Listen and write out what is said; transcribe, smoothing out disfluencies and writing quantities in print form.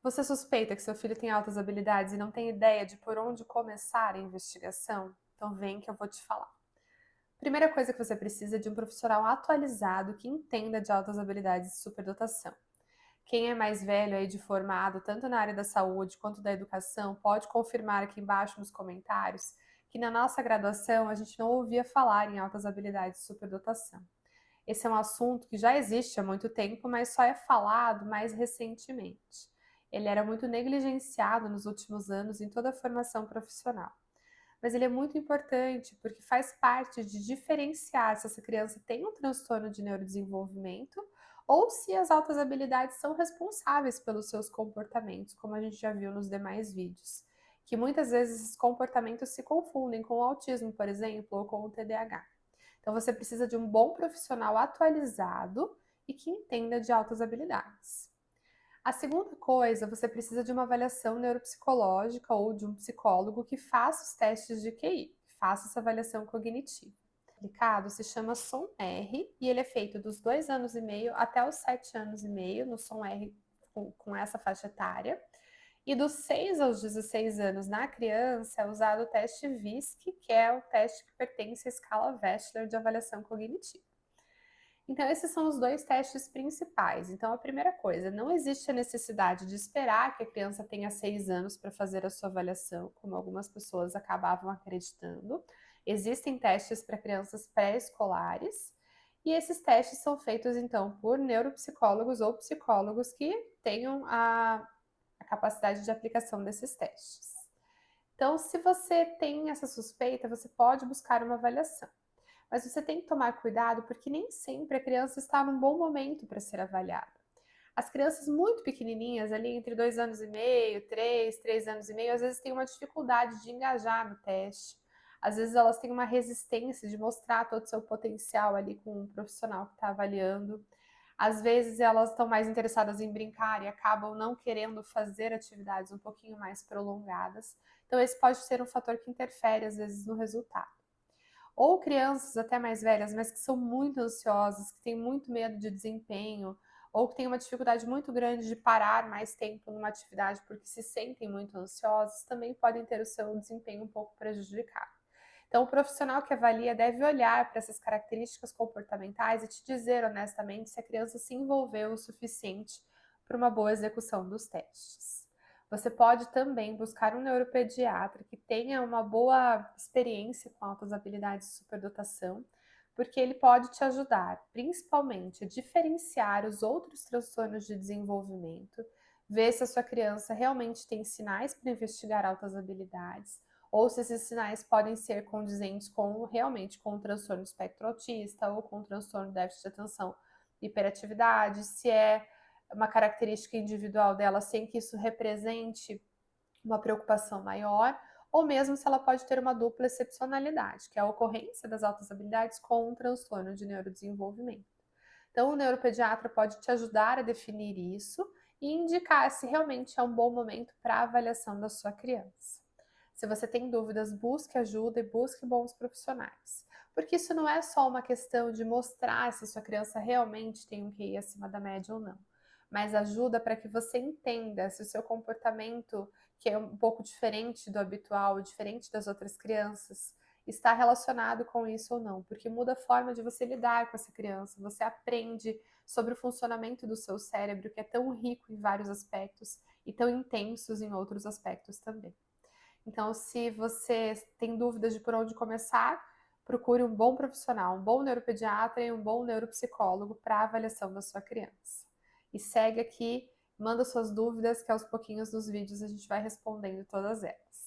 Você suspeita que seu filho tem altas habilidades e não tem ideia de por onde começar a investigação? Então vem que eu vou te falar. Primeira coisa que você precisa é de um profissional atualizado que entenda de altas habilidades e superdotação. Quem é mais velho aí de formado, tanto na área da saúde quanto da educação, pode confirmar aqui embaixo nos comentários que na nossa graduação a gente não ouvia falar em altas habilidades e superdotação. Esse é um assunto que já existe há muito tempo, mas só é falado mais recentemente. Ele era muito negligenciado nos últimos anos em toda a formação profissional. Mas ele é muito importante porque faz parte de diferenciar se essa criança tem um transtorno de neurodesenvolvimento ou se as altas habilidades são responsáveis pelos seus comportamentos, como a gente já viu nos demais vídeos. Que muitas vezes esses comportamentos se confundem com o autismo, por exemplo, ou com o TDAH. Então você precisa de um bom profissional atualizado e que entenda de altas habilidades. A segunda coisa, você precisa de uma avaliação neuropsicológica ou de um psicólogo que faça os testes de QI, que faça essa avaliação cognitiva. O aplicado se chama SOM-R e ele é feito dos 2 anos e meio até os 7 anos e meio, no SOM-R com essa faixa etária. E dos 6 aos 16 anos na criança é usado o teste VISC, que é o teste que pertence à escala Wechsler de avaliação cognitiva. Então, esses são os dois testes principais. Então, a primeira coisa, não existe a necessidade de esperar que a criança tenha 6 anos para fazer a sua avaliação, como algumas pessoas acabavam acreditando. Existem testes para crianças pré-escolares, e esses testes são feitos, então, por neuropsicólogos ou psicólogos que tenham a capacidade de aplicação desses testes. Então, se você tem essa suspeita, você pode buscar uma avaliação. Mas você tem que tomar cuidado porque nem sempre a criança está num bom momento para ser avaliada. As crianças muito pequenininhas, ali entre 2 anos e meio, 3 anos e meio, às vezes têm uma dificuldade de engajar no teste. Às vezes elas têm uma resistência de mostrar todo o seu potencial ali com o profissional que está avaliando. Às vezes elas estão mais interessadas em brincar e acabam não querendo fazer atividades um pouquinho mais prolongadas. Então esse pode ser um fator que interfere às vezes no resultado. Ou crianças até mais velhas, mas que são muito ansiosas, que têm muito medo de desempenho, ou que têm uma dificuldade muito grande de parar mais tempo numa atividade porque se sentem muito ansiosos, também podem ter o seu desempenho um pouco prejudicado. Então, o profissional que avalia deve olhar para essas características comportamentais e te dizer honestamente se a criança se envolveu o suficiente para uma boa execução dos testes. Você pode também buscar um neuropediatra que tenha uma boa experiência com altas habilidades de superdotação, porque ele pode te ajudar, principalmente, a diferenciar os outros transtornos de desenvolvimento, ver se a sua criança realmente tem sinais para investigar altas habilidades, ou se esses sinais podem ser condizentes realmente com o transtorno espectro autista ou com o transtorno déficit de atenção e hiperatividade, se é uma característica individual dela sem que isso represente uma preocupação maior, ou mesmo se ela pode ter uma dupla excepcionalidade, que é a ocorrência das altas habilidades com um transtorno de neurodesenvolvimento. Então, o neuropediatra pode te ajudar a definir isso e indicar se realmente é um bom momento para a avaliação da sua criança. Se você tem dúvidas, busque ajuda e busque bons profissionais. Porque isso não é só uma questão de mostrar se sua criança realmente tem um QI acima da média ou não, mas ajuda para que você entenda se o seu comportamento, que é um pouco diferente do habitual, diferente das outras crianças, está relacionado com isso ou não, porque muda a forma de você lidar com essa criança, você aprende sobre o funcionamento do seu cérebro, que é tão rico em vários aspectos e tão intensos em outros aspectos também. Então, se você tem dúvidas de por onde começar, procure um bom profissional, um bom neuropediatra e um bom neuropsicólogo para a avaliação da sua criança. E segue aqui, manda suas dúvidas, que aos pouquinhos nos vídeos a gente vai respondendo todas elas.